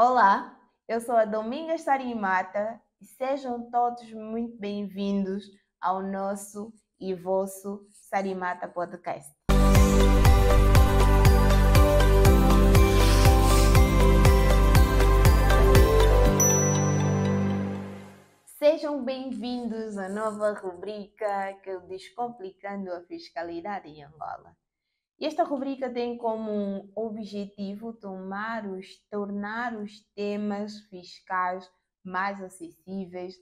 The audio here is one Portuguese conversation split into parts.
Olá, eu sou a Domingas Sarimata e sejam todos muito bem-vindos ao nosso e vosso Sarimata Podcast. Sejam bem-vindos à nova rubrica que é o Descomplicando a Fiscalidade em Angola. Esta rubrica tem como objetivo tornar os temas fiscais mais acessíveis,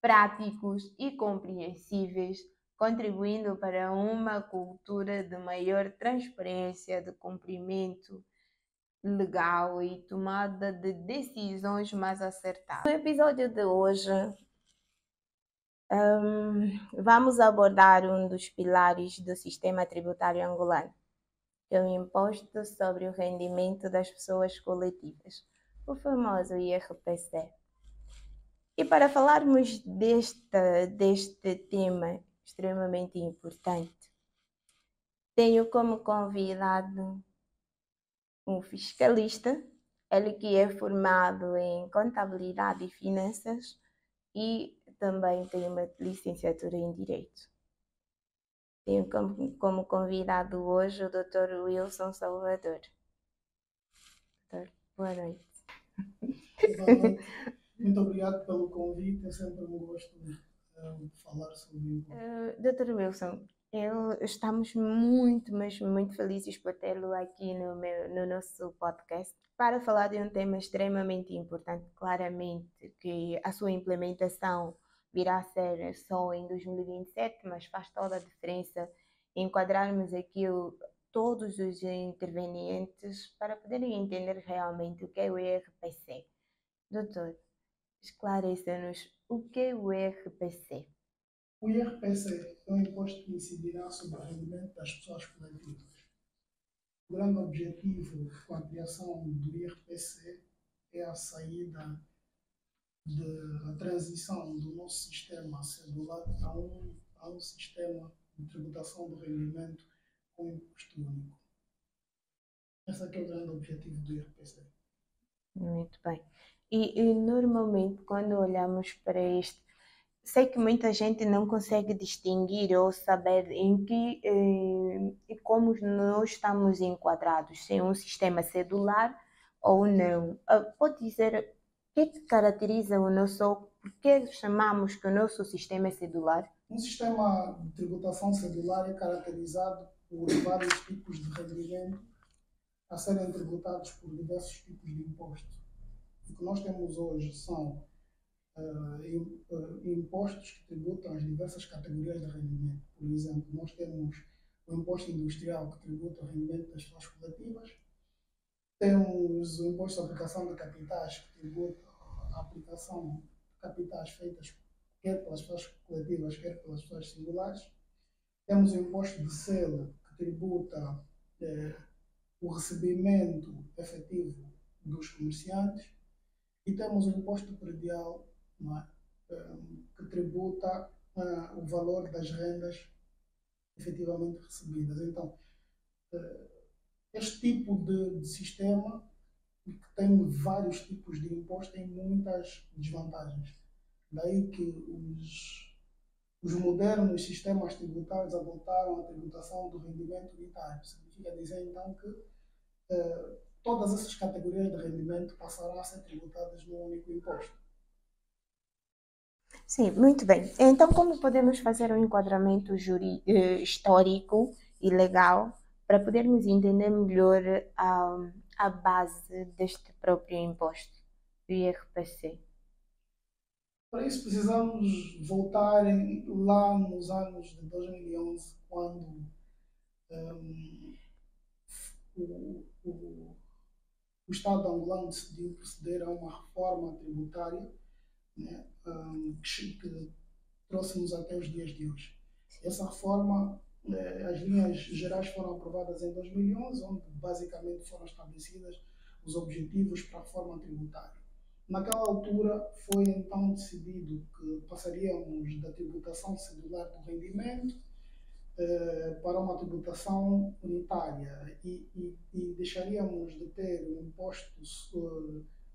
práticos e compreensíveis, contribuindo para uma cultura de maior transparência, de cumprimento legal e tomada de decisões mais acertadas. No episódio de hoje, vamos abordar um dos pilares do sistema tributário angolano, que é o Imposto sobre o Rendimento das Pessoas Coletivas, o famoso IRPC. E para falarmos deste tema extremamente importante, tenho como convidado um fiscalista, ele que é formado em Contabilidade e Finanças e também tem uma licenciatura em Direito. Tenho como convidado hoje o Dr. Wilson Salvador. Doutor, boa noite. Boa noite. Muito obrigado pelo convite. É sempre um gosto de falar sobre isso. Dr. Wilson, estamos muito, mas muito felizes por tê-lo aqui no nosso podcast para falar de um tema extremamente importante. Claramente que a sua implementação virá a ser só em 2027, mas faz toda a diferença enquadrarmos aqui todos os intervenientes para poderem entender realmente o que é o IRPC. Doutor, esclareça-nos o que é o IRPC. O IRPC é um imposto que incidirá sobre o rendimento das pessoas coletivas. O grande objetivo com a criação do IRPC é a saída da transição do nosso sistema cedular a um sistema de tributação do rendimento com imposto único. Esse é o grande objetivo do IRPC. Muito bem. E normalmente, quando olhamos para isto, sei que muita gente não consegue distinguir ou saber em que e como nós estamos enquadrados, se é um sistema cedular ou não. Pode dizer o que caracteriza o nosso, por que chamamos que o nosso sistema é cedular? Um sistema de tributação cedular é caracterizado por vários tipos de rendimento a serem tributados por diversos tipos de impostos. O que nós temos hoje são impostos que tributam as diversas categorias de rendimento. Por exemplo, nós temos o imposto industrial que tributa o rendimento das pessoas coletivas, temos o imposto de aplicação de capitais que tributa a aplicação de capitais feitas quer pelas pessoas coletivas, quer pelas pessoas singulares, temos o imposto de selo que tributa o recebimento efetivo dos comerciantes e temos o imposto predial, não é? Que tributa o valor das rendas efetivamente recebidas. Então, este tipo de sistema, que tem vários tipos de impostos, tem muitas desvantagens. Daí que os modernos sistemas tributários adotaram a tributação do rendimento unitário. Significa dizer, então, que todas essas categorias de rendimento passarão a ser tributadas num único imposto. Sim, muito bem. Então, como podemos fazer um enquadramento histórico e legal para podermos entender melhor a base deste próprio imposto, do IRPC? Para isso, precisamos voltar lá nos anos de 2011, quando o Estado angolano decidiu proceder a uma reforma tributária, né, que trouxe-nos até os dias de hoje. Essa reforma, as linhas gerais foram aprovadas em 2011, onde basicamente foram estabelecidas os objetivos para a reforma tributária. Naquela altura foi então decidido que passaríamos da tributação cedular do rendimento para uma tributação unitária e deixaríamos de ter o imposto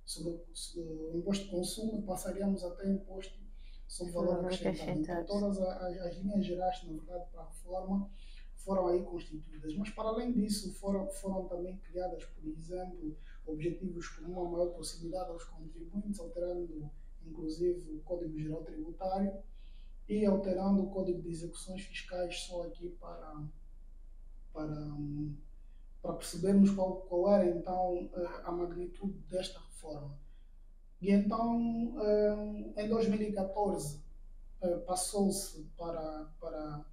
sobre o imposto de consumo, passaríamos até o imposto sobre valor Valor acrescentado. Então, acrescentado. todas as linhas gerais, na verdade, para a reforma foram aí constituídas. Mas, para além disso, foram também criadas, por exemplo, objetivos como uma maior possibilidade aos contribuintes, alterando, inclusive, o Código Geral Tributário e alterando o Código de Execuções Fiscais, só aqui para, para percebermos qual era, então, a magnitude desta reforma. E então, em 2014, passou-se para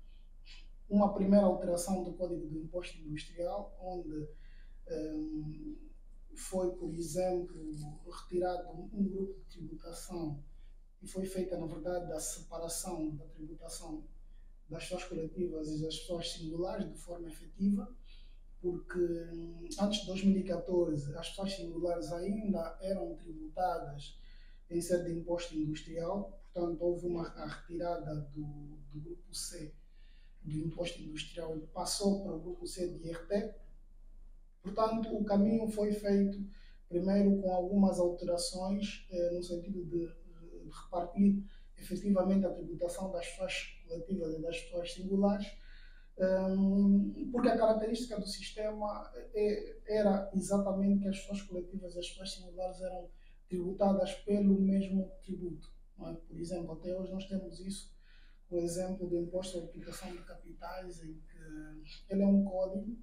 uma primeira alteração do Código do Imposto Industrial, onde foi, por exemplo, retirado um grupo de tributação e foi feita, na verdade, a separação da tributação das pessoas coletivas e das pessoas singulares de forma efetiva, porque antes de 2014 as pessoas singulares ainda eram tributadas em sede de imposto industrial, portanto houve a retirada do grupo C do imposto industrial e passou para o grupo C de IRT. Portanto, o caminho foi feito primeiro com algumas alterações no sentido de repartir efetivamente a tributação das pessoas coletivas e das pessoas singulares, porque a característica do sistema era exatamente que as pessoas coletivas e as pessoas singulares eram tributadas pelo mesmo tributo. Não é? Por exemplo, até hoje nós temos isso, o exemplo do imposto sobre aplicação de capitais, em que ele é um código,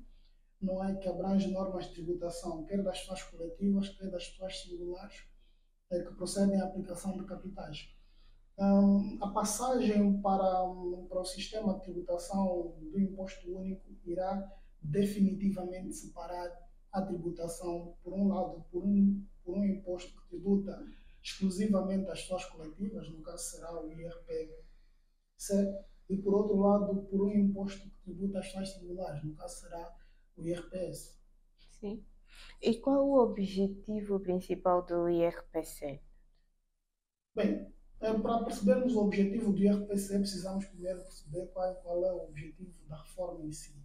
não é, que abrange normas de tributação, quer das pessoas coletivas, quer das pessoas singulares, que procedem à aplicação de capitais. A passagem para o sistema de tributação do imposto único irá definitivamente separar a tributação, por um lado, por um imposto que tributa exclusivamente as pessoas coletivas, no caso será o IRPC, e por outro lado, por um imposto que tributa as pessoas singulares, no caso será o IRPS. Sim. E qual o objetivo principal do IRPC? Bem, para percebermos o objetivo do IRPC, precisamos primeiro perceber qual é o objetivo da reforma em si.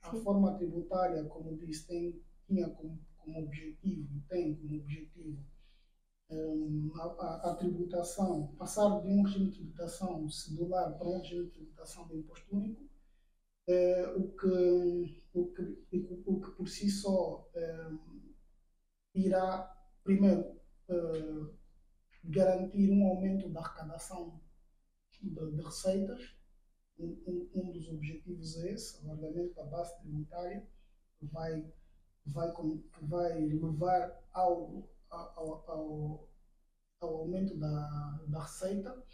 A reforma tributária, como disse, tinha como objetivo, tem como objetivo a tributação, passar de um regime de tributação cedular para um regime de tributação de imposto único, o que por si só irá, primeiro, garantir um aumento da arrecadação de receitas. Um dos objetivos é esse, o alargamento da base tributária, que vai levar ao aumento da receita,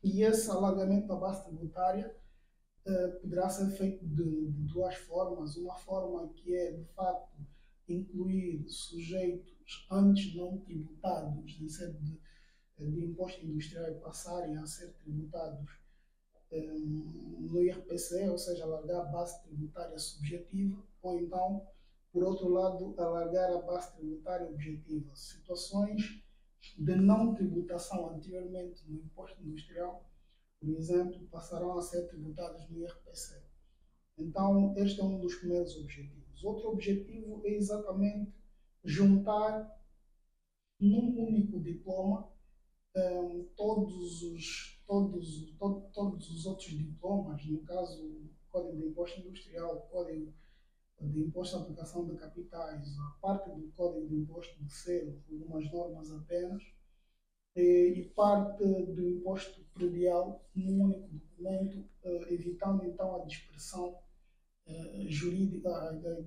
e esse alargamento da base tributária poderá ser feito de duas formas. Uma forma que é, de facto, incluir sujeitos antes não tributados em sede de imposto industrial e passarem a ser tributados no IRPC, ou seja, alargar a base tributária subjetiva, ou então, por outro lado, alargar a base tributária objetiva. Situações de não tributação anteriormente no imposto industrial, por exemplo, passarão a ser tributadas no IRPC. Então, este é um dos primeiros objetivos. Outro objetivo é exatamente juntar num único diploma todos os outros diplomas, no caso, o Código de Imposto Industrial, o Código de Imposto à Aplicação de Capitais, a parte do Código de Imposto de Selo, algumas normas apenas, e parte do imposto predial num único documento, evitando então a dispersão jurídica,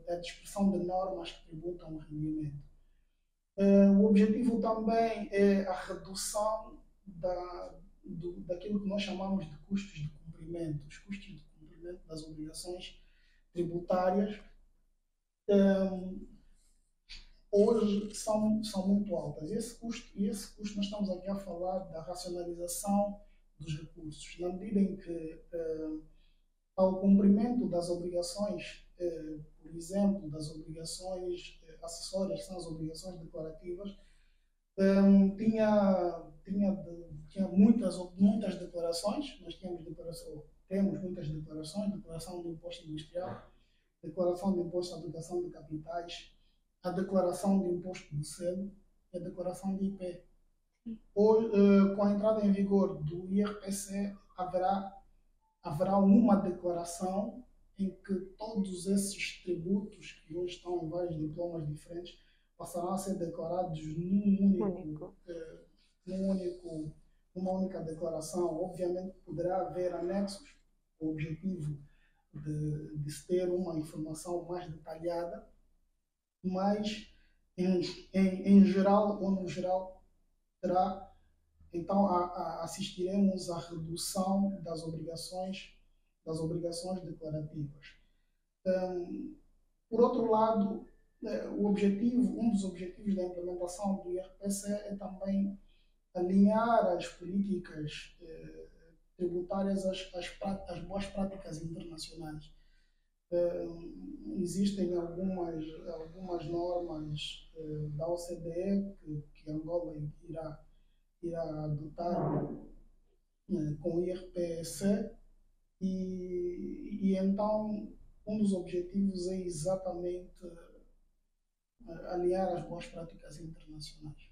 a dispersão de normas que tributam o rendimento. O objetivo também é a redução daquilo que nós chamamos de custos de cumprimento. Os custos de cumprimento das obrigações tributárias hoje são muito altas. E esse custo nós estamos aqui a falar da racionalização dos recursos, na medida em que, ao cumprimento das obrigações, por exemplo, das obrigações acessórias, que são as obrigações declarativas, tinha muitas declarações. Nós temos muitas declarações: declaração do imposto industrial, declaração do imposto à aplicação de capitais, a declaração de imposto de selo, e a declaração de IP. Com a entrada em vigor do IRPC, haverá uma declaração em que todos esses tributos que hoje estão em vários diplomas diferentes passarão a ser declarados numa única declaração. Obviamente poderá haver anexos, com o objetivo de se ter uma informação mais detalhada, mas em geral ou no geral terá. Então, assistiremos à redução das obrigações declarativas. Por outro lado, um dos objetivos da implementação do IRPC é também alinhar as políticas tributárias às boas práticas internacionais. Existem algumas normas da OCDE que Angola irá adotar com o IRPC e então um dos objetivos é exatamente alinhar as boas práticas internacionais.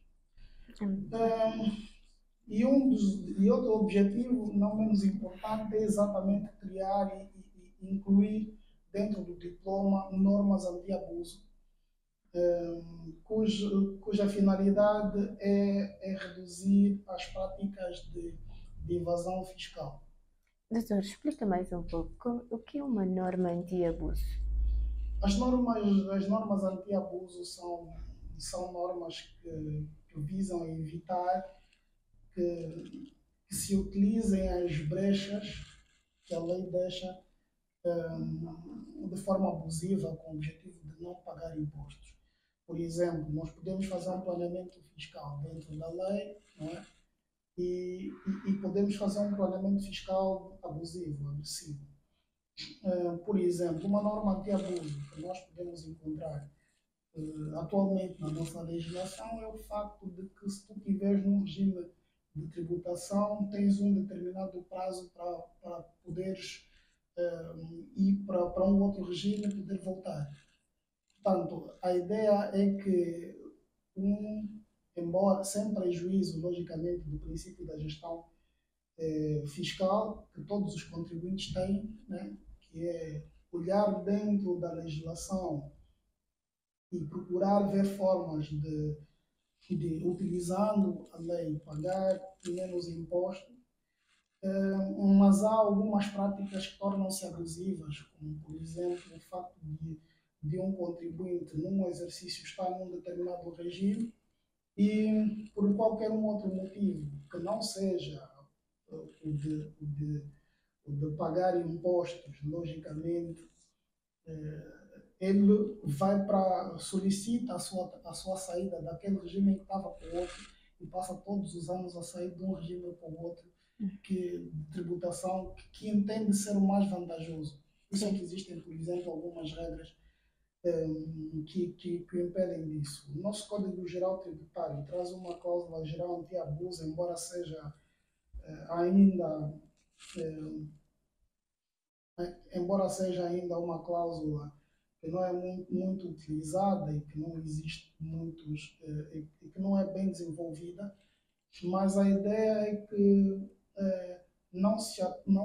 E outro objetivo, não menos importante, é exatamente criar e incluir dentro do diploma normas anti-abuso, cuja finalidade é reduzir as práticas de evasão fiscal. Doutor, explica mais um pouco o que é uma norma anti-abuso. As normas anti-abuso são normas que visam evitar que se utilizem as brechas que a lei deixa de forma abusiva, com o objetivo de não pagar impostos. Por exemplo, nós podemos fazer um planeamento fiscal dentro da lei, não é? E podemos fazer um planeamento fiscal abusivo, agressivo. Por exemplo, uma norma anti-abuso que nós podemos encontrar atualmente na nossa legislação é o facto de que, se tu estiveres num regime de tributação, tens um determinado prazo para poderes ir para um outro regime e poder voltar. Portanto, a ideia é que, embora sem prejuízo, logicamente, do princípio da gestão fiscal que todos os contribuintes têm, né, que é olhar dentro da legislação e procurar ver formas de utilizando a lei, pagar menos impostos, mas há algumas práticas que tornam-se abusivas, como, por exemplo, o facto de um contribuinte, num exercício, estar num determinado regime e, por qualquer outro motivo que não seja o de pagar impostos, logicamente, ele solicita a sua saída daquele regime que estava para o outro e passa todos os anos a sair de um regime para o outro de tributação que entende ser o mais vantajoso. Por isso é que existem, por exemplo, algumas regras que impedem disso. O nosso Código Geral Tributário traz uma cláusula geral anti-abuso, embora seja ainda uma cláusula que não é muito utilizada e que não existe e que não é bem desenvolvida, mas a ideia é que não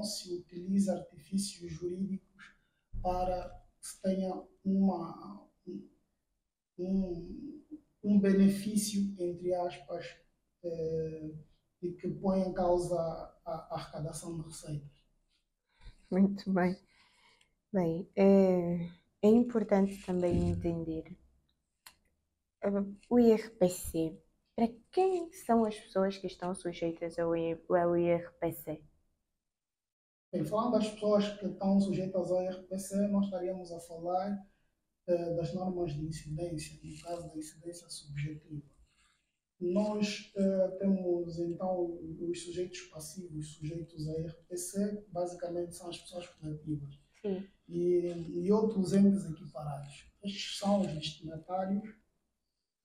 se utilize artifícios jurídicos para que se tenha um benefício, entre aspas, e que põe em causa a arrecadação de receitas. Muito bem. Bem, é importante também entender o IRPC. Para quem são as pessoas que estão sujeitas ao IRPC? Bem, falando das pessoas que estão sujeitas ao IRPC, nós estaríamos a falar das normas de incidência, no caso da incidência subjetiva. Nós temos, então, os sujeitos passivos sujeitos a IRPC, que basicamente são as pessoas coletivas. Sim. E outros entes equiparados. Estes são os destinatários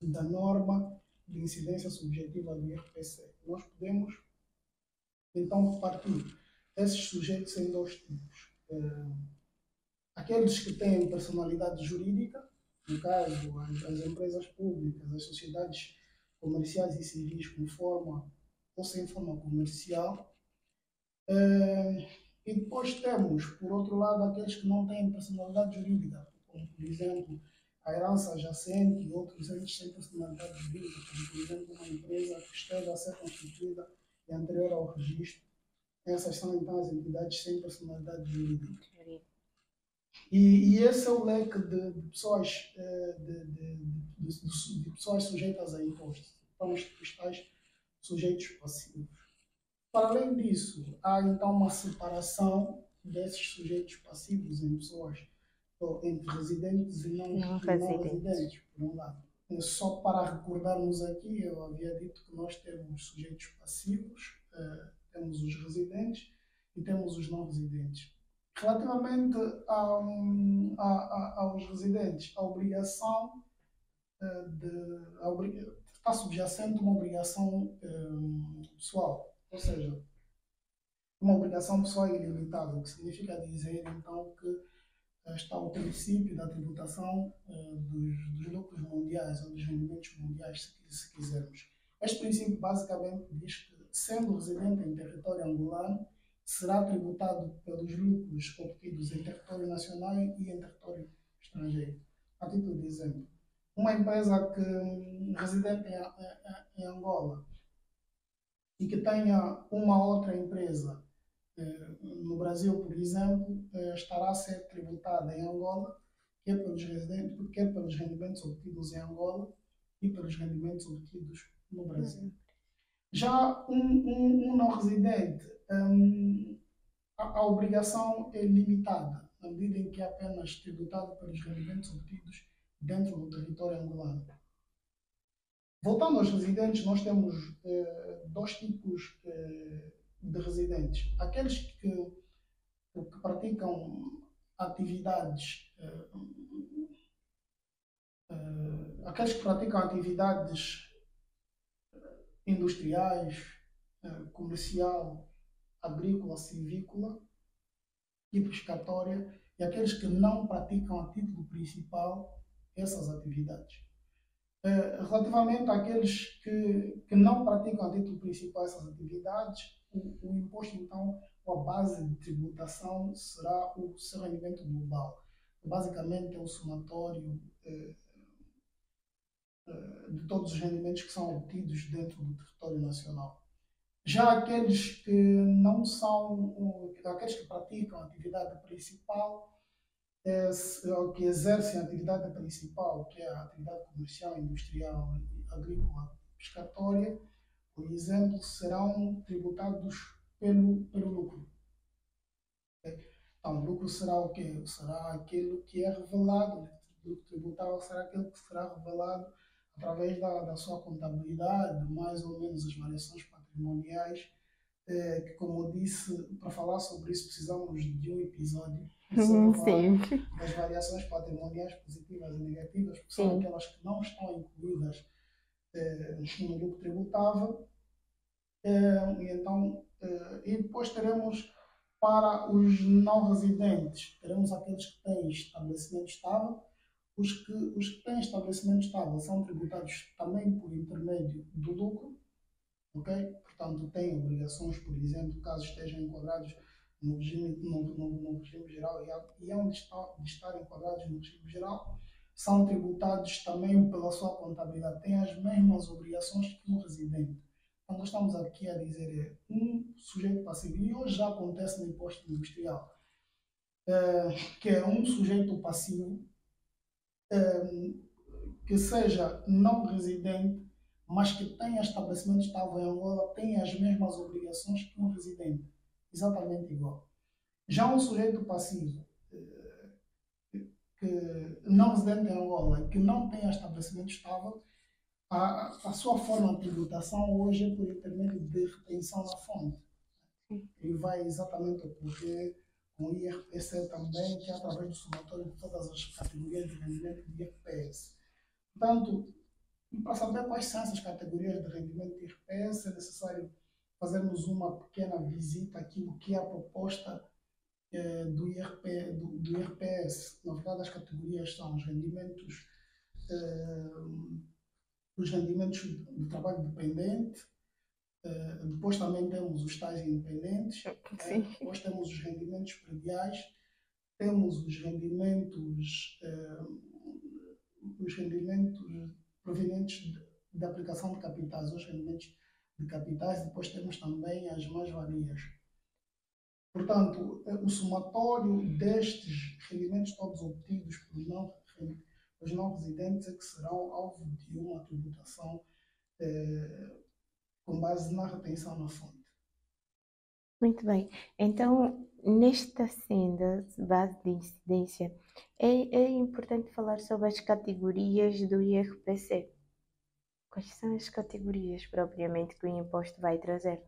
da norma de incidência subjetiva do IRPC. Nós podemos, então, repartir esses sujeitos em dois tipos. Aqueles que têm personalidade jurídica, no caso, as empresas públicas, as sociedades comerciais e civis com forma ou sem forma comercial. Eh, e depois temos, por outro lado, aqueles que não têm personalidade jurídica, como, por exemplo, a herança adjacente e outros entes sem personalidade jurídica, como, por exemplo, uma empresa que esteve a ser constituída e anterior ao registro. Essas são, então, as entidades sem personalidade jurídica. E esse é o leque de pessoas, de pessoas sujeitas a impostos. Então, os tais sujeitos passivos. Para além disso, há então uma separação desses sujeitos passivos em pessoas entre residentes e não residentes, por um lado. Só para recordarmos aqui, eu havia dito que nós temos sujeitos passivos, temos os residentes e temos os não residentes. Relativamente aos residentes, a obrigação está subjacente a uma obrigação pessoal, ou seja, uma obrigação pessoal ilimitada, o que significa dizer então que está o princípio da tributação dos lucros mundiais ou dos rendimentos mundiais, se quisermos. Este princípio basicamente diz que, sendo residente em território angolano, será tributado pelos lucros obtidos em território nacional e em território estrangeiro. A título de exemplo, uma empresa que residente em Angola e que tenha uma outra empresa no Brasil, por exemplo, estará a ser tributada em Angola, quer pelos rendimentos obtidos em Angola e pelos rendimentos obtidos no Brasil. Já um não residente, a obrigação é limitada, na medida em que é apenas tributado pelos rendimentos obtidos dentro do território angolano. Voltando aos residentes, nós temos dois tipos de residentes. Aqueles que praticam atividades industriais, comercial, agrícola, civícola e pescatória, e aqueles que não praticam a título principal essas atividades. Relativamente àqueles que não praticam a título principal essas atividades, o imposto, então, a base de tributação será o seu rendimento global. Basicamente, é o somatório de todos os rendimentos que são obtidos dentro do território nacional. Já aqueles que não são, aqueles que praticam a atividade principal, que exercem a atividade principal, que é a atividade comercial, industrial, agrícola, pescatória, por exemplo, serão tributados pelo lucro. Então, o lucro será o quê? Será aquilo que é revelado, o lucro tributável será aquilo que será revelado através da sua contabilidade, mais ou menos as variações patrimoniais, que, como eu disse, para falar sobre isso precisamos de um episódio só para falar das variações patrimoniais positivas e negativas, porque são aquelas que não estão incluídas no lucro tributável. E depois teremos, para os não residentes, teremos aqueles que têm estabelecimento estável. Os que têm estabelecimento estável são tributados também por intermédio do lucro, ok? Portanto, têm obrigações, por exemplo, caso estejam enquadrados no regime geral e hão de estar enquadrados no regime geral, são tributados também pela sua contabilidade, têm as mesmas obrigações que um residente. Então, nós estamos aqui a dizer um sujeito passivo, e hoje já acontece no imposto industrial, que é um sujeito passivo que seja não residente, mas que tenha estabelecimento estável em Angola, tem as mesmas obrigações que um residente, exatamente igual. Já um sujeito passivo, que não residente em Angola, que não tenha estabelecimento estável, a sua forma de tributação hoje é por intermédio de retenção na fonte. E vai exatamente ocorrer com o IRPC também, que é através do somatório de todas as categorias de rendimento de IRPS. Portanto, para saber quais são essas categorias de rendimento de IRPS, é necessário fazermos uma pequena visita àquilo que é a proposta do IRPS. Na verdade, as categorias são os rendimentos os rendimentos do trabalho dependente, depois também temos os tais independentes, Sim. depois temos os rendimentos prediais, temos os rendimentos provenientes da aplicação de capitais, os rendimentos de capitais, depois temos também as mais-valias. Portanto, o somatório destes rendimentos todos obtidos pelos não residentes é que serão alvo de uma tributação com base na retenção na fonte. Muito bem. Então, nesta senda de base de incidência, é importante falar sobre as categorias do IRPC. Quais são as categorias propriamente que o imposto vai trazer?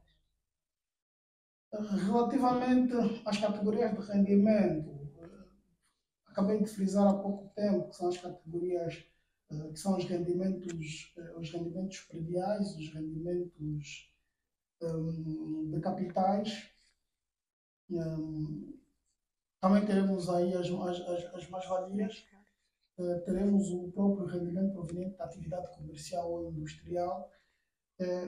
Relativamente às categorias de rendimento, acabei de frisar há pouco tempo que são as categorias que são os rendimentos prediais, os rendimentos de capitais. Também teremos aí as mais-valias, teremos o próprio rendimento proveniente da atividade comercial ou industrial.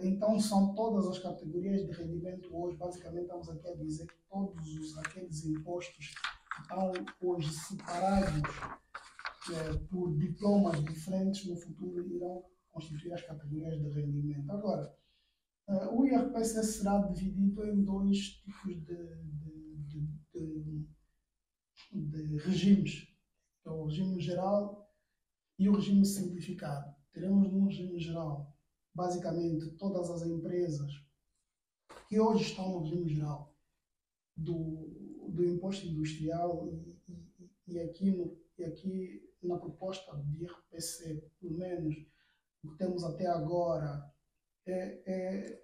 Então, são todas as categorias de rendimento hoje. Basicamente, estamos aqui a dizer que todos aqueles impostos que estão hoje separados por diplomas diferentes, no futuro irão constituir as categorias de rendimento. Agora, o IRPC será dividido em dois tipos de regimes, que é o regime geral e o regime simplificado. Teremos no regime geral, basicamente, todas as empresas que hoje estão no regime geral do imposto industrial e aqui na proposta de IRPC, pelo menos o que temos até agora, é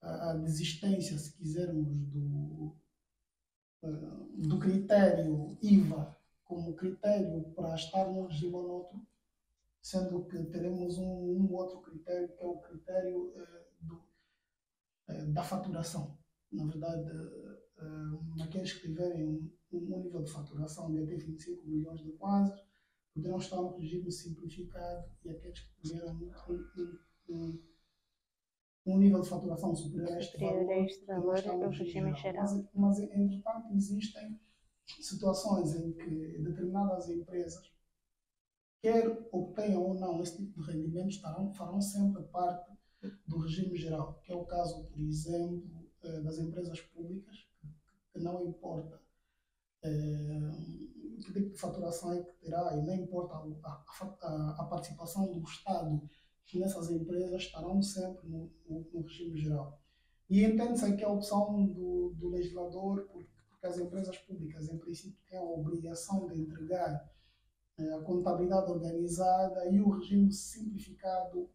a desistência, se quisermos, do critério IVA como critério para estar num regime ou noutro, sendo que teremos um outro critério, que é o critério da faturação. Na verdade, aqueles que tiverem um nível de faturação de até 25 milhões de kwanzas poderão estar no regime simplificado, e aqueles que tiverem um nível de faturação superior a este valor estão no regime geral. Mas, entretanto, existem situações em que determinadas empresas, quer obtenham ou não esse tipo de rendimentos, farão sempre parte do regime geral, que é o caso, por exemplo, das empresas públicas, que não importa que tipo de faturação é que terá, e não importa a participação do Estado nessas empresas, estarão sempre no regime geral. E entende-se aqui a opção do legislador, porque as empresas públicas, em princípio, têm a obrigação de entregar a contabilidade organizada, e o regime simplificado,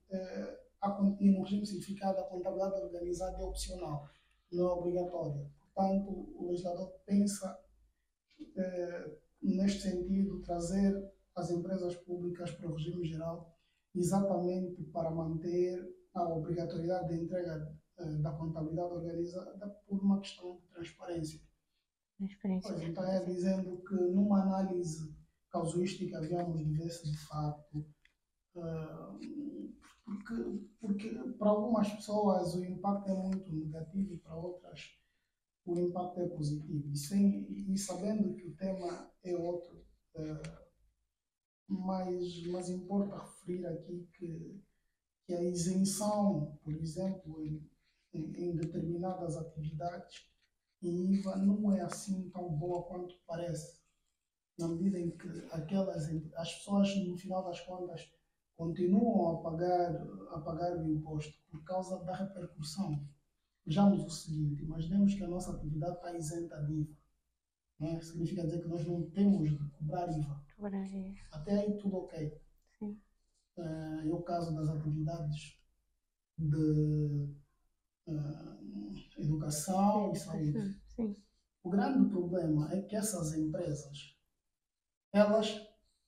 e no regime simplificado a contabilidade organizada é opcional, não é obrigatória. Portanto, o legislador pensa neste sentido, trazer as empresas públicas para o regime geral, exatamente para manter a obrigatoriedade de entrega da contabilidade organizada por uma questão de transparência. Pois, então é dizendo que numa análise casuística viemos de ver se de facto, porque para algumas pessoas o impacto é muito negativo e para outras o impacto é positivo. E sabendo que o tema é outro, mas importa referir aqui que a isenção, por exemplo, em determinadas atividades, em IVA, não é assim tão boa quanto parece, na medida em que as pessoas, no final das contas, continuam a pagar o imposto por causa da repercussão. Vejamos o seguinte: imaginemos que a nossa atividade está isenta de IVA. Né? Significa dizer que nós não temos de cobrar IVA. Até aí tudo ok. Sim. É o caso das atividades de educação e saúde. Sim. O grande problema é que essas empresas, elas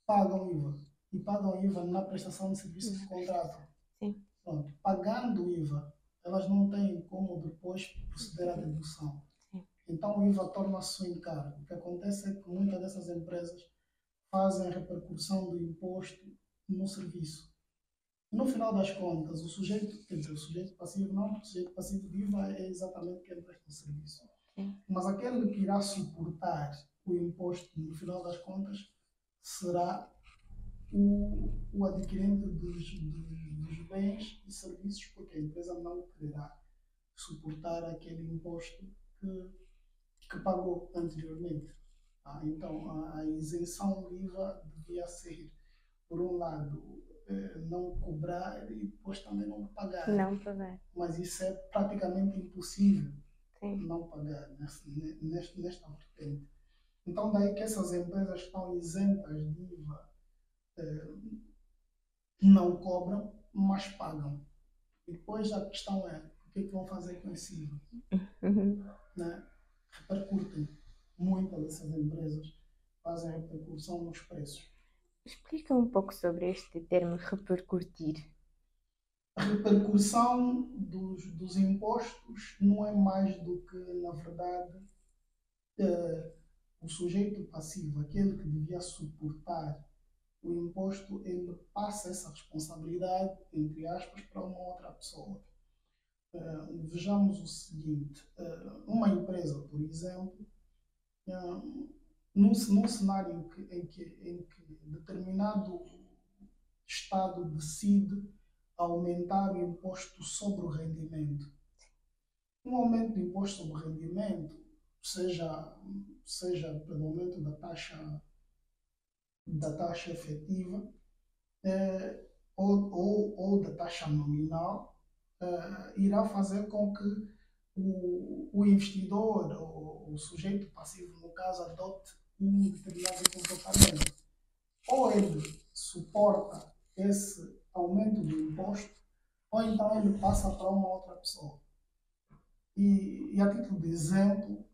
pagam IVA. E pagam IVA na prestação de serviço que contratam. Sim. Pronto. Pagando IVA, elas não têm como depois proceder à dedução. Sim. Então o IVA torna-se um encargo. O que acontece é que muitas dessas empresas fazem a repercussão do imposto no serviço. No final das contas, o sujeito, quer dizer, o sujeito passivo não, o sujeito passivo de IVA é exatamente quem presta o serviço. Sim. Mas aquele que irá suportar o imposto, no final das contas, será o adquirente dos bens e serviços, porque a empresa não quererá suportar aquele imposto que pagou anteriormente. Então, a isenção do IVA devia ser, por um lado, não cobrar e depois também não pagar. Não pagar. Mas isso é praticamente impossível, Sim. não pagar nesta vertente. Então, daí que essas empresas que estão isentas de IVA não cobram, mas pagam. E depois a questão é, o que é que vão fazer com esse IVA? Né? Repercutem. Muitas dessas empresas fazem repercussão nos preços. Explica um pouco sobre este termo repercutir. A repercussão dos impostos não é mais do que, na verdade, o sujeito passivo, aquele que devia suportar o imposto, ele passa essa responsabilidade, entre aspas, para uma outra pessoa. Vejamos o seguinte, uma empresa, por exemplo, num cenário em que determinado Estado decide aumentar o imposto sobre o rendimento. Um aumento do imposto sobre o rendimento, seja pelo aumento da taxa efetiva ou da taxa nominal, irá fazer com que o investidor, ou o sujeito passivo, no caso, adote um determinado comportamento. Ou ele suporta esse aumento do imposto, ou então ele passa para uma outra pessoa. E a título de exemplo,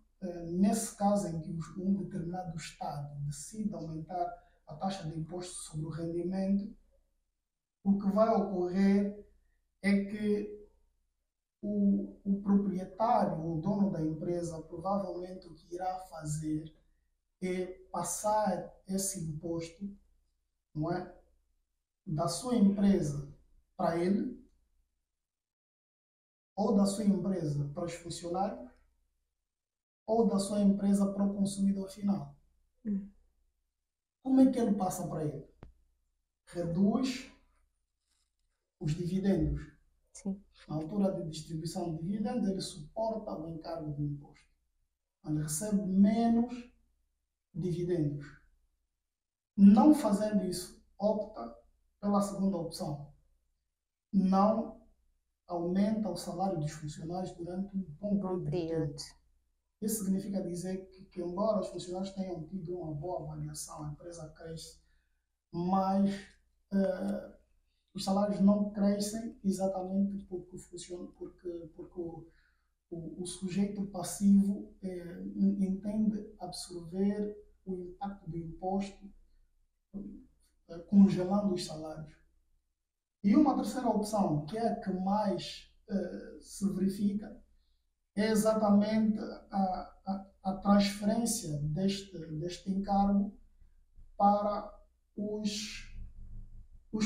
nesse caso em que um determinado Estado decide aumentar a taxa de imposto sobre o rendimento, o que vai ocorrer é que o proprietário, o dono da empresa, provavelmente o que irá fazer é passar esse imposto, não é, da sua empresa para ele, ou da sua empresa para os funcionários, ou da sua empresa para o consumidor final. Como é que ele passa para ele? Reduz os dividendos. Sim. Na altura de distribuição de dividendos, ele suporta o encargo do imposto. Ele recebe menos dividendos. Não fazendo isso, opta pela segunda opção. Não aumenta o salário dos funcionários durante um bom período. Isso significa dizer que, embora os funcionários tenham tido uma boa avaliação, a empresa cresce, mas os salários não crescem exatamente porque o sujeito passivo entende absorver o impacto do imposto congelando os salários. E uma terceira opção, que é a que mais se verifica, é exatamente a transferência deste encargo para os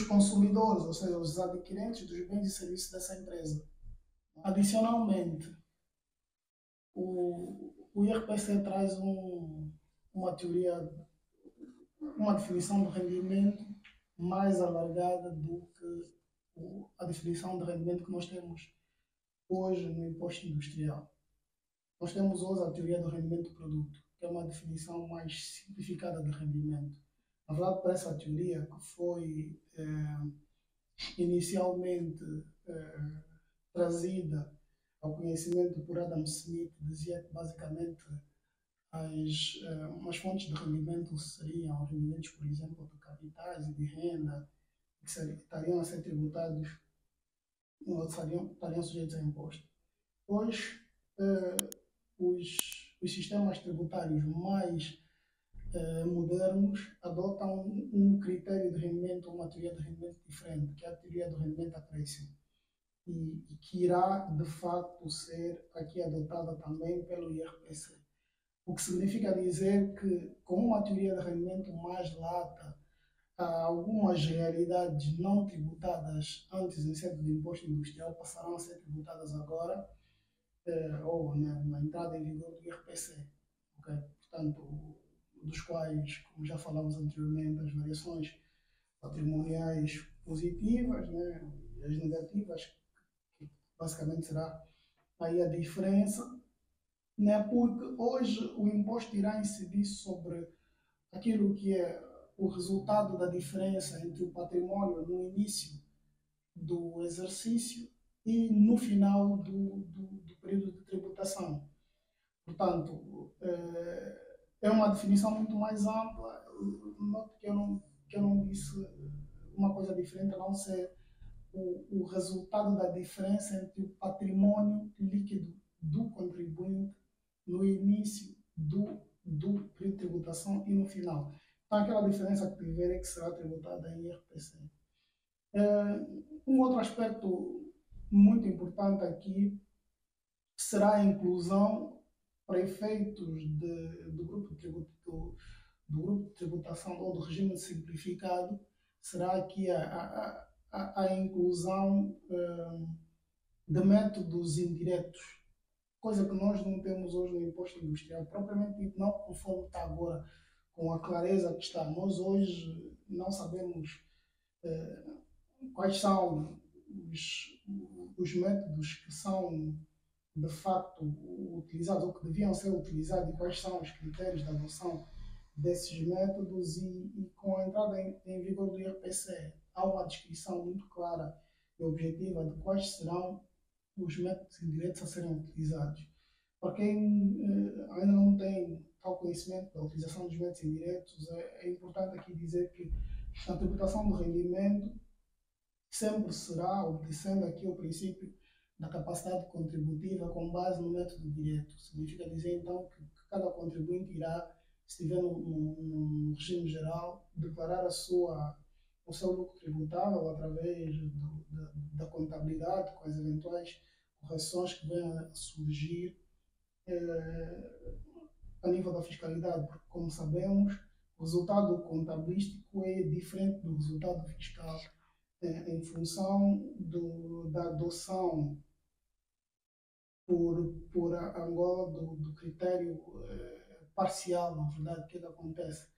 consumidores, ou seja, os adquirentes dos bens e serviços dessa empresa. Adicionalmente, o IRPC traz uma teoria, uma definição de rendimento mais alargada do que a definição de rendimento que nós temos hoje no imposto industrial. Nós temos hoje a teoria do rendimento do produto, que é uma definição mais simplificada de rendimento. Na verdade, para essa teoria, que foi inicialmente trazida ao conhecimento por Adam Smith, dizia que basicamente as fontes de rendimento seriam rendimentos, por exemplo, de capitais e de renda, que estariam a ser tributados ou estariam sujeitos a imposto. Pois os sistemas tributários mais modernos adotam um critério de rendimento, uma teoria de rendimento diferente, que é a teoria do rendimento acréscimo, e que irá, de facto, ser aqui adotada também pelo IRPC. O que significa dizer que, com uma teoria de rendimento mais lata, algumas realidades não tributadas antes em sede de imposto industrial passarão a ser tributadas agora, ou na entrada em vigor do IRPC. Okay? Portanto, dos quais, como já falamos anteriormente, as variações patrimoniais positivas, né, e as negativas, que basicamente será aí a diferença, né, porque hoje o imposto irá incidir sobre aquilo que é o resultado da diferença entre o patrimônio no início do exercício e no final do período de tributação. Portanto, é uma definição muito mais ampla. Note que eu não disse uma coisa diferente a não ser o resultado da diferença entre o patrimônio líquido do contribuinte no início do período de tributação e no final. Então, aquela diferença que tiver é que será tributada em IRPC. Um outro aspecto muito importante aqui será a inclusão para efeitos do grupo do grupo de tributação ou do regime simplificado, será aqui a inclusão de métodos indiretos, coisa que nós não temos hoje no imposto industrial, propriamente dito, não conforme está agora, com a clareza que está. Nós hoje não sabemos quais são os métodos que são de facto utilizados ou que deviam ser utilizados e quais são os critérios da adoção desses métodos e com a entrada em vigor do IRPC há uma descrição muito clara e objetiva de quais serão os métodos indiretos a serem utilizados. Para quem ainda não tem tal conhecimento da utilização dos métodos indiretos, é importante aqui dizer que a tributação do rendimento sempre será obedecendo aqui o princípio da capacidade contributiva com base no método direto. Significa dizer, então, que cada contribuinte irá, se estiver no regime geral, declarar o seu lucro tributável através da contabilidade, com as eventuais correções que venham a surgir a nível da fiscalidade, porque, como sabemos, o resultado contabilístico é diferente do resultado fiscal em função da adoção por Angola do critério parcial, na verdade, o que acontece?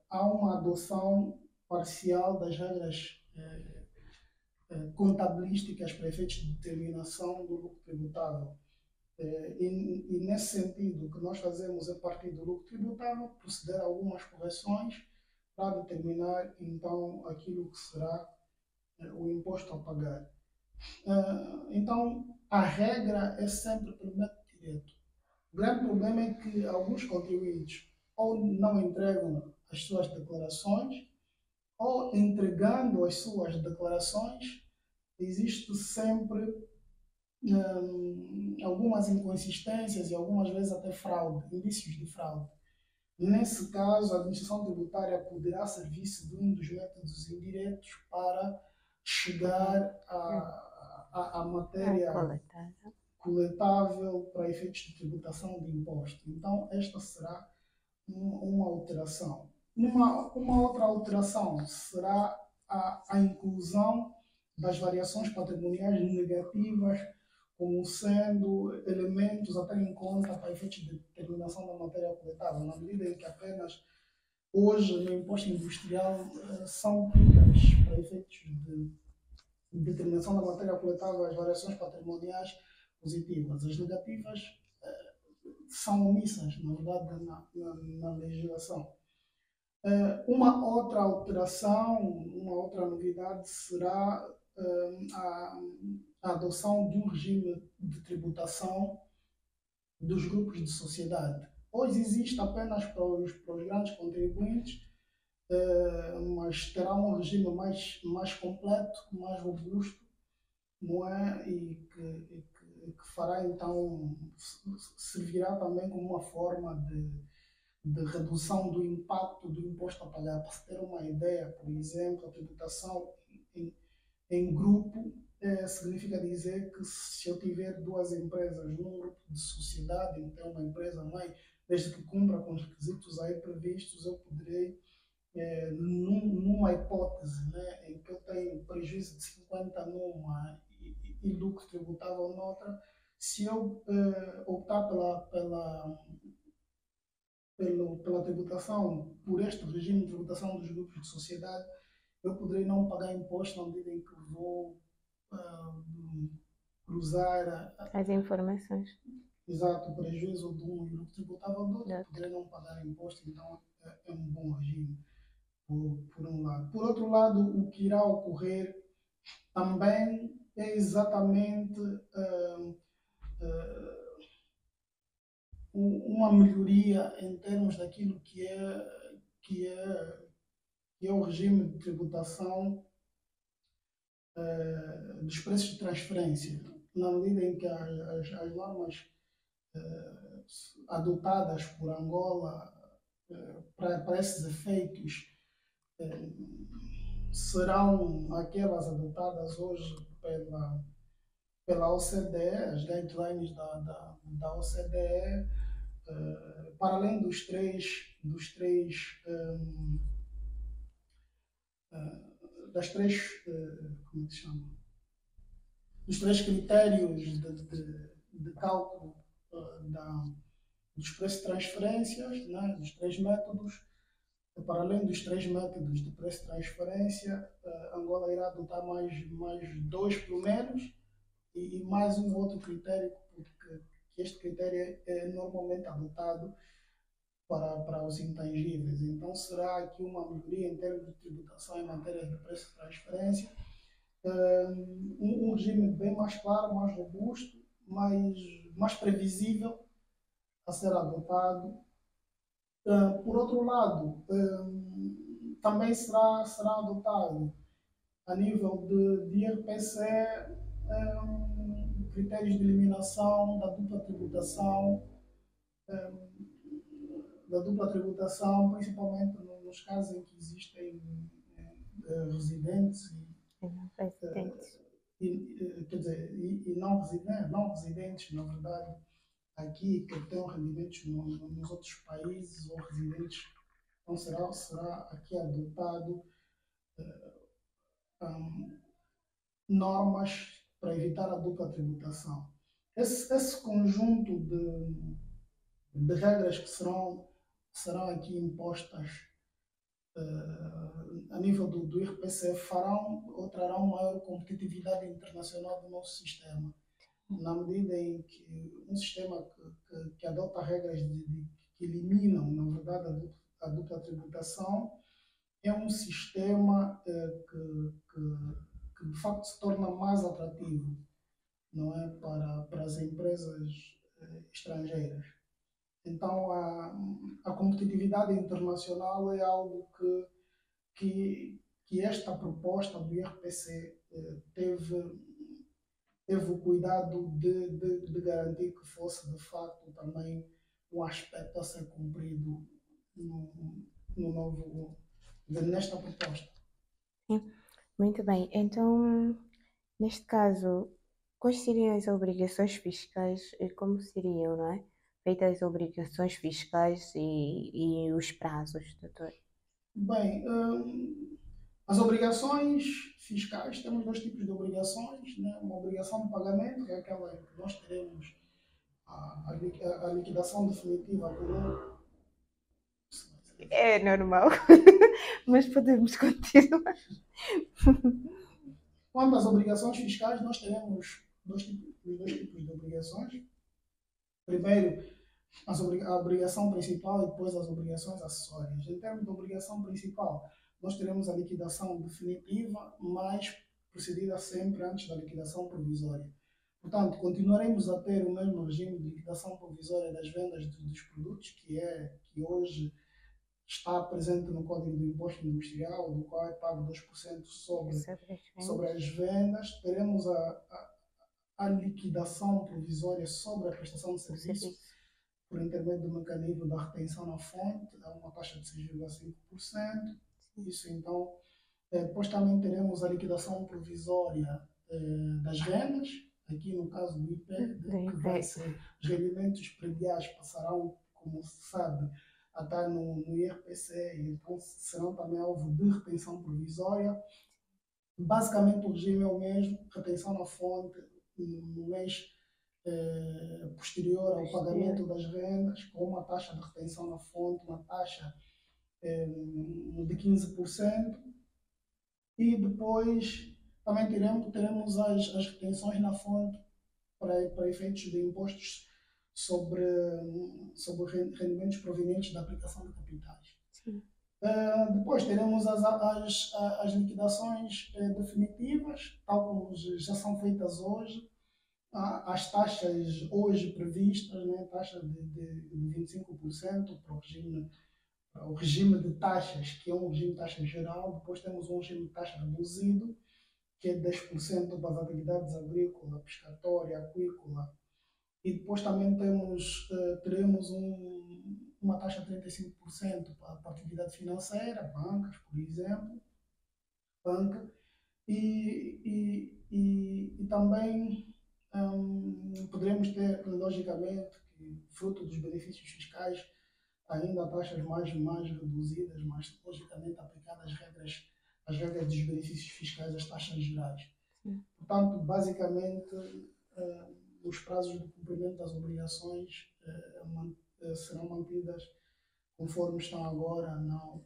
Há uma adoção parcial das regras contabilísticas para efeitos de determinação do lucro tributável. E nesse sentido, o que nós fazemos a partir do lucro tributável, proceder a algumas correções para determinar, então, aquilo que será o imposto a pagar. Então, a regra é sempre pelo método direto. O grande problema é que alguns contribuintes ou não entregam as suas declarações, ou entregando as suas declarações, existe sempre algumas inconsistências e algumas vezes até fraude, indícios de fraude. Nesse caso, a administração tributária poderá servir-se de um dos métodos indiretos para chegar à matéria coletável para efeitos de tributação de imposto. Então, esta será uma alteração. Uma outra alteração será a inclusão das variações patrimoniais negativas como sendo elementos a ter em conta para efeitos de determinação da matéria coletável, na medida em que apenas hoje no imposto industrial são tidas para efeitos de determinação da matéria coletável as variações patrimoniais positivas. As negativas são omissas, na verdade, na legislação. Uma outra alteração, uma outra novidade será a adoção de um regime de tributação dos grupos de sociedade. Hoje existe apenas para os grandes contribuintes, mas terá um regime mais completo, mais robusto, não é? E que fará então, servirá também como uma forma de redução do impacto do imposto a pagar. Para se ter uma ideia, por exemplo, a tributação em grupo significa dizer que se eu tiver duas empresas num grupo de sociedade, então uma empresa mãe, desde que cumpra com os requisitos aí previstos, eu poderei numa hipótese, né, em que eu tenho prejuízo de 50 numa e lucro tributável noutra, se eu optar pela tributação, por este regime de tributação dos grupos de sociedade, eu poderei não pagar imposto na medida em que vou ah, cruzar As informações. exato o prejuízo de um grupo tributável do outro, Do outro. poderei não pagar imposto, então é um bom regime, por um lado. Por outro lado, o que irá ocorrer também é exatamente ah, uma melhoria em termos daquilo que é, que é o regime de tributação dos preços de transferência, na medida em que as normas adotadas por Angola para esses efeitos serão aquelas adotadas hoje pela OCDE, as guidelines da OCDE, para além das três, como é que se chama? Dos três critérios de cálculo dos preços de transferências, né, dos três métodos. Para além dos três métodos de preço de transferência, Angola irá adotar mais dois pelo menos e mais um outro critério, porque este critério é normalmente adotado para os intangíveis. Então, será aqui uma melhoria em termos de tributação em matéria de preço de transferência, um regime bem mais claro, mais robusto, mais previsível a ser adotado. Por outro lado, também será adotado a nível de IRPC critérios de eliminação da dupla tributação, principalmente nos casos em que existem residentes Residentes. quer dizer, e não, não residentes, na verdade, aqui que tenham rendimentos nos outros países ou residentes. Então será aqui adotado normas para evitar a dupla tributação. Esse conjunto de regras que serão aqui impostas a nível do IRPC farão ou trarão maior competitividade internacional do nosso sistema, na medida em que um sistema que adota regras que eliminam, na verdade, a dupla tributação é um sistema que de facto se torna mais atrativo, não é, para as empresas estrangeiras. Então, a competitividade internacional é algo que esta proposta do IRPC teve o cuidado de garantir que fosse, de facto, também um aspecto a ser cumprido nesta proposta. Sim. Muito bem. Então, neste caso, quais seriam as obrigações fiscais e como seriam, não é? Feitas as obrigações fiscais e os prazos, doutor? Bem, as obrigações fiscais, temos dois tipos de obrigações, né? Uma obrigação de pagamento, que é aquela em que nós teremos a liquidação definitiva por um. É normal, mas podemos continuar. Quanto às obrigações fiscais, nós teremos dois tipos de obrigações. Primeiro, a obrigação principal e depois as obrigações acessórias. Em termos de obrigação principal, nós teremos a liquidação definitiva, mas precedida sempre antes da liquidação provisória. Portanto, continuaremos a ter o mesmo regime de liquidação provisória das vendas dos produtos, que hoje está presente no Código do Imposto Industrial, do qual é pago 2% sobre as vendas. Teremos a liquidação provisória sobre a prestação de serviço, por intermédio do mecanismo da retenção na fonte, a uma taxa de 6,5%. Isso, então, depois também teremos a liquidação provisória das rendas, aqui no caso do IP, que vai ser, os rendimentos prediais passarão, como se sabe, a estar no IRPC, e então serão também alvo de retenção provisória. Basicamente, o regime é o mesmo: retenção na fonte no mês posterior ao pagamento das rendas, com uma taxa de retenção na fonte, uma taxa de 15%, e depois também teremos as retenções na fonte para efeitos de impostos sobre rendimentos provenientes da aplicação de capitais. Sim. Depois teremos as liquidações definitivas, tal como já são feitas hoje. As taxas hoje previstas, né, taxa de 25% para o regime de taxas, que é um regime de taxa geral. Depois temos um regime de taxa reduzido, que é 10% para as atividades agrícola, pescatória, aquícola. E depois também teremos uma taxa de 35% para a atividade financeira, bancas, por exemplo, banca, e também poderemos ter, logicamente, que fruto dos benefícios fiscais, ainda taxas mais reduzidas, mas logicamente aplicadas as regras dos benefícios fiscais, as taxas gerais. Sim. Portanto, basicamente, os prazos de cumprimento das obrigações serão mantidas conforme estão agora, não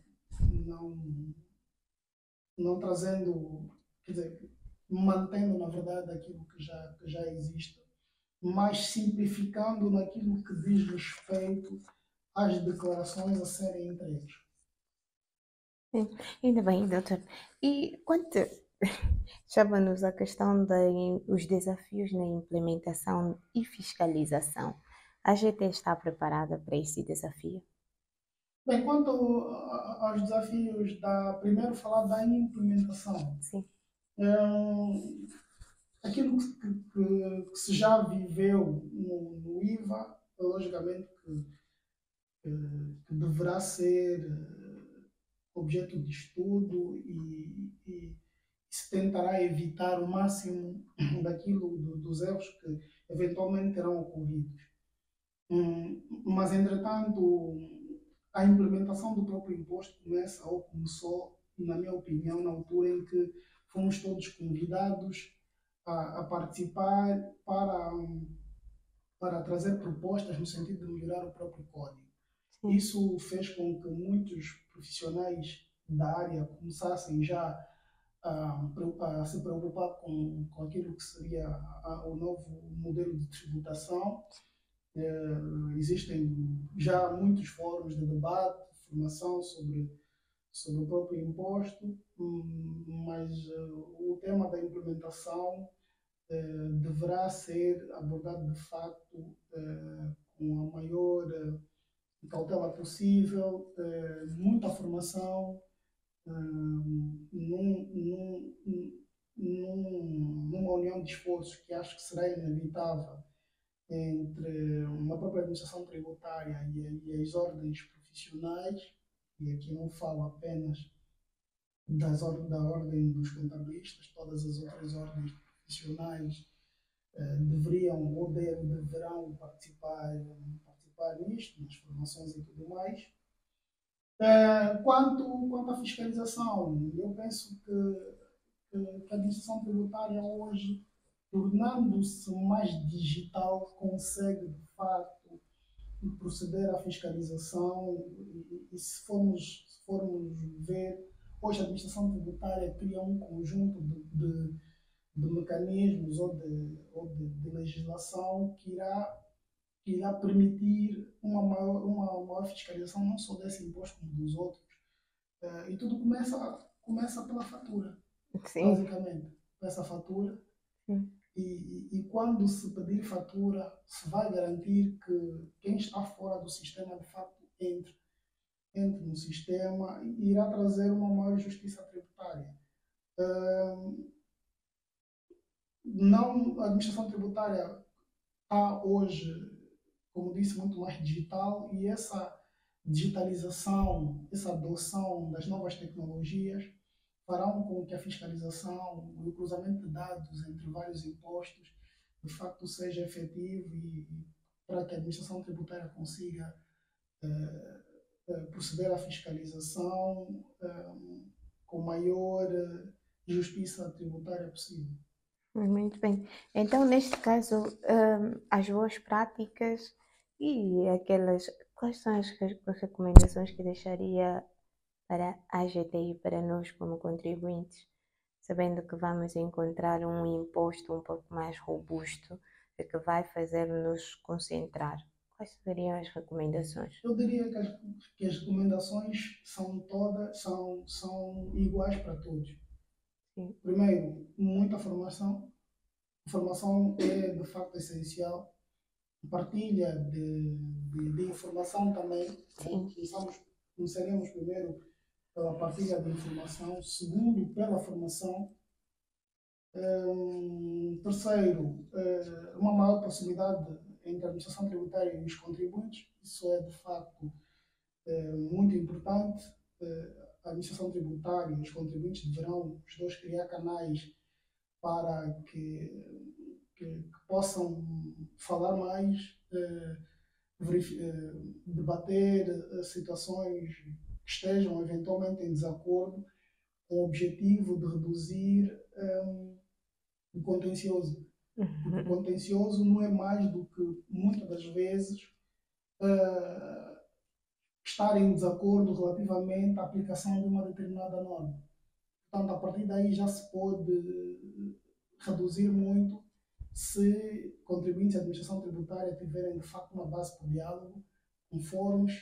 trazendo, quer dizer, mantendo na verdade aquilo que já existe, mas simplificando naquilo que diz respeito às declarações a serem entregues. Sim. Ainda bem, doutor. E quanto chama-nos a questão dos desafios na implementação e fiscalização, a GT está preparada para esse desafio? Bem, quanto aos desafios, primeiro falar da implementação. Sim. Aquilo que se já viveu no IVA, logicamente que deverá ser objeto de estudo, e se tentará evitar o máximo dos erros que eventualmente terão ocorrido. Mas, entretanto, a implementação do próprio imposto começou, na minha opinião, na altura em que fomos todos convidados a participar para trazer propostas no sentido de melhorar o próprio código. Sim. Isso fez com que muitos profissionais da área começassem já a se preocupar com aquilo que seria o novo modelo de tributação. Existem já muitos fóruns de debate, de formação sobre o próprio imposto, mas o tema da implementação deverá ser abordado de facto com a maior cautela possível, muita formação, numa união de esforços que acho que será inevitável entre uma própria administração tributária e as ordens profissionais. E aqui não falo apenas da ordem dos contabilistas, todas as outras ordens profissionais deveriam ou deverão participar nisto, nas formações e tudo mais. Quanto à fiscalização, eu penso que a administração tributária hoje, tornando-se mais digital, consegue de facto proceder à fiscalização, e se formos ver, hoje a administração tributária cria um conjunto de mecanismos ou de legislação que irá permitir uma maior fiscalização, não só desse imposto como dos outros. E tudo começa pela fatura, Sim. basicamente. Essa fatura. Sim. E quando se pedir fatura, se vai garantir que quem está fora do sistema, de facto, entre no sistema, e irá trazer uma maior justiça tributária. A administração tributária está hoje, como disse, muito mais digital, e essa digitalização, essa adoção das novas tecnologias farão com que a fiscalização e o cruzamento de dados entre vários impostos de facto seja efetivo, e para que a administração tributária consiga proceder à fiscalização com maior justiça tributária possível. Muito bem. Então, neste caso, as boas práticas e aquelas, quais são as recomendações que deixaria para a AGTI, para nós como contribuintes, sabendo que vamos encontrar um imposto um pouco mais robusto e que vai fazer-nos concentrar? Quais seriam as recomendações? Eu diria que as recomendações são iguais para todos. Sim, Primeiro, muita formação. A formação é de facto essencial. Partilha de informação também. Né? sim, Começaremos primeiro pela partilha de informação, segundo, pela formação. Terceiro, uma maior proximidade entre a administração tributária e os contribuintes. Isso é de facto muito importante. A administração tributária e os contribuintes deverão, os dois, criar canais para que possam falar mais, debater situações que estejam eventualmente em desacordo, com o objetivo de reduzir o contencioso. Porque o contencioso não é mais do que, muitas das vezes, estar em desacordo relativamente à aplicação de uma determinada norma. Portanto, a partir daí já se pode reduzir muito se contribuintes e administração tributária tiverem de facto uma base para o diálogo, com fóruns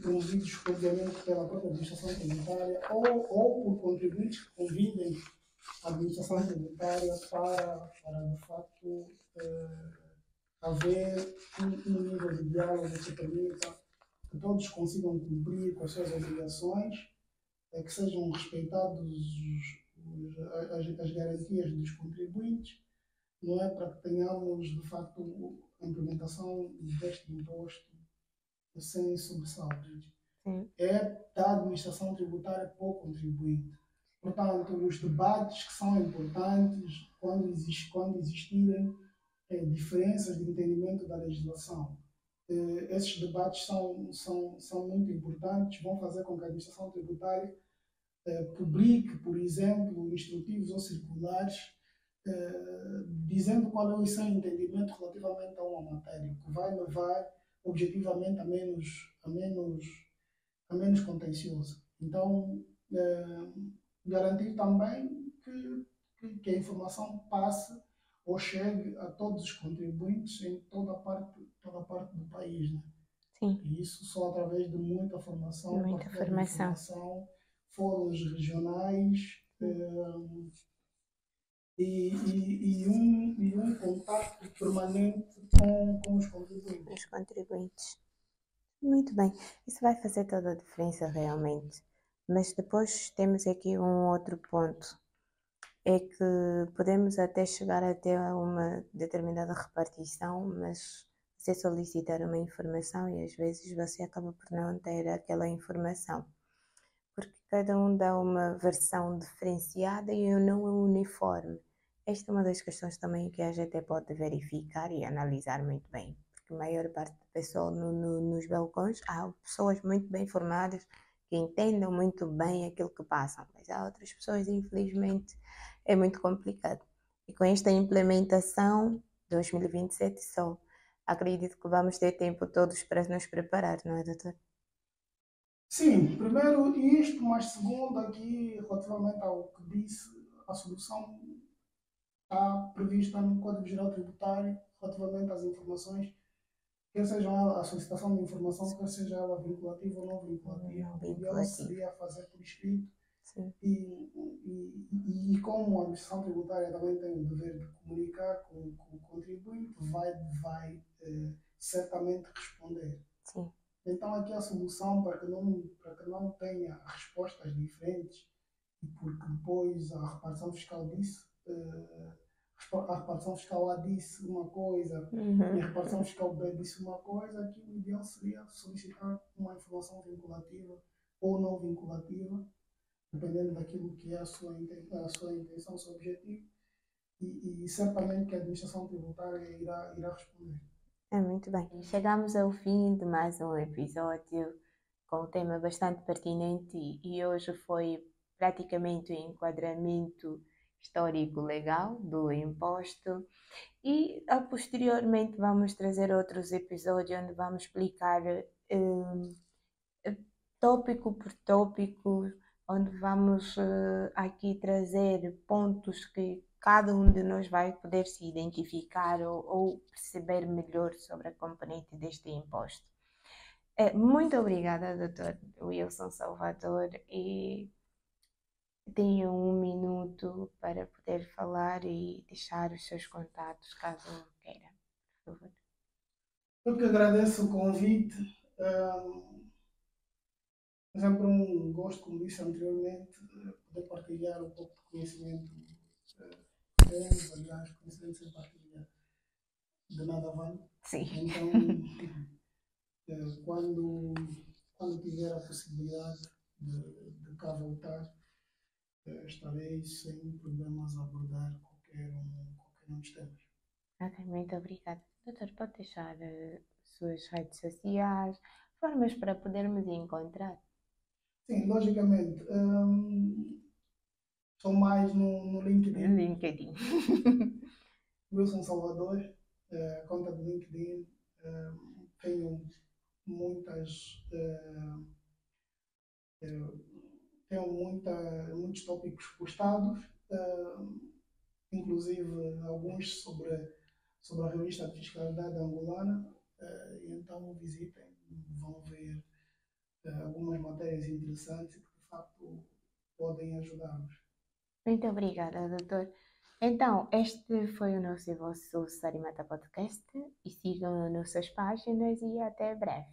promovidos obviamente pela própria administração tributária ou por contribuintes que convidem a administração tributária para de facto haver um nível de diálogo que permita que todos consigam cumprir com as suas obrigações, que sejam respeitados as garantias dos contribuintes, não é, para que tenhamos de facto a implementação deste imposto sem sobressaltos. É da administração tributária para o contribuinte. Portanto, os debates que são importantes quando existirem diferenças de entendimento da legislação. Esses debates são muito importantes, vão fazer com que a administração tributária publique, por exemplo, instrutivos ou circulares dizendo qual é o seu entendimento relativamente a uma matéria, que vai levar objetivamente a menos contencioso. Então, garantir também que a informação passe ou chegue a todos os contribuintes em toda parte do país. Né? sim. E isso só através de muita formação, Muita partilha de formação. informação, fóruns regionais e um contato permanente com os contribuintes. Os contribuintes. Muito bem, isso vai fazer toda a diferença realmente. Mas depois temos aqui um outro ponto, é que podemos até chegar até a uma determinada repartição, mas você solicitar uma informação e às vezes você acaba por não ter aquela informação, porque cada um dá uma versão diferenciada e não é uniforme. Esta é uma das questões também que a gente pode verificar e analisar muito bem, porque a maior parte do pessoal nos balcões há pessoas muito bem formadas que entendem muito bem aquilo que passam, mas há outras pessoas, infelizmente, é muito complicado. E com esta implementação, 2027 só, acredito que vamos ter tempo todos para nos preparar, não é, doutor? Sim, primeiro isto, mas segundo aqui, relativamente ao que disse, a solução está prevista no Código Geral Tributário, relativamente às informações, quer seja a solicitação de informação, quer seja ela vinculativa ou não vinculativa. Não O ideal vinculativo. seria fazer por escrito Sim, e como a administração tributária também tem o dever de comunicar com o contribuinte, vai certamente responder. sim, Então, aqui a solução para que não tenha respostas diferentes e porque depois a repartição fiscal disse, a repartição fiscal A disse uma coisa e a repartição fiscal B disse uma coisa, aqui o ideal seria solicitar uma informação vinculativa ou não vinculativa, dependendo daquilo que é a sua intenção, o seu objetivo, e certamente que a administração tributária irá responder. Muito bem. Chegamos ao fim de mais um episódio com um tema bastante pertinente e hoje foi praticamente o enquadramento histórico-legal do imposto e posteriormente vamos trazer outros episódios onde vamos explicar tópico por tópico, onde vamos aqui trazer pontos que cada um de nós vai poder se identificar ou perceber melhor sobre a componente deste imposto. Muito obrigada, Dr. Wilson Salvador, e tenha um minuto para poder falar e deixar os seus contatos, caso queira, por favor. Eu que agradeço o convite. Um, É sempre um gosto, como disse anteriormente, poder partilhar um pouco de conhecimento que temos, aliás, conhecimento sem partilha de nada vale. Sim. Então, quando, quando tiver a possibilidade de cá voltar, estarei sem problemas a abordar qualquer um dos temas. Ok, muito obrigada. Doutor, pode deixar suas redes sociais, formas para podermos encontrar? Sim, logicamente. Estou mais no LinkedIn. LinkedIn. Wilson Salvador, conta do LinkedIn. Tenho muitas. Tenho muitos tópicos postados, inclusive alguns sobre a revista de fiscalidade angolana. E então visitem, vão ver algumas matérias interessantes que de facto podem ajudar-nos. Muito obrigada, doutor. Então, este foi o nosso e vosso Sarimata Podcast e sigam nas nossas páginas e até breve.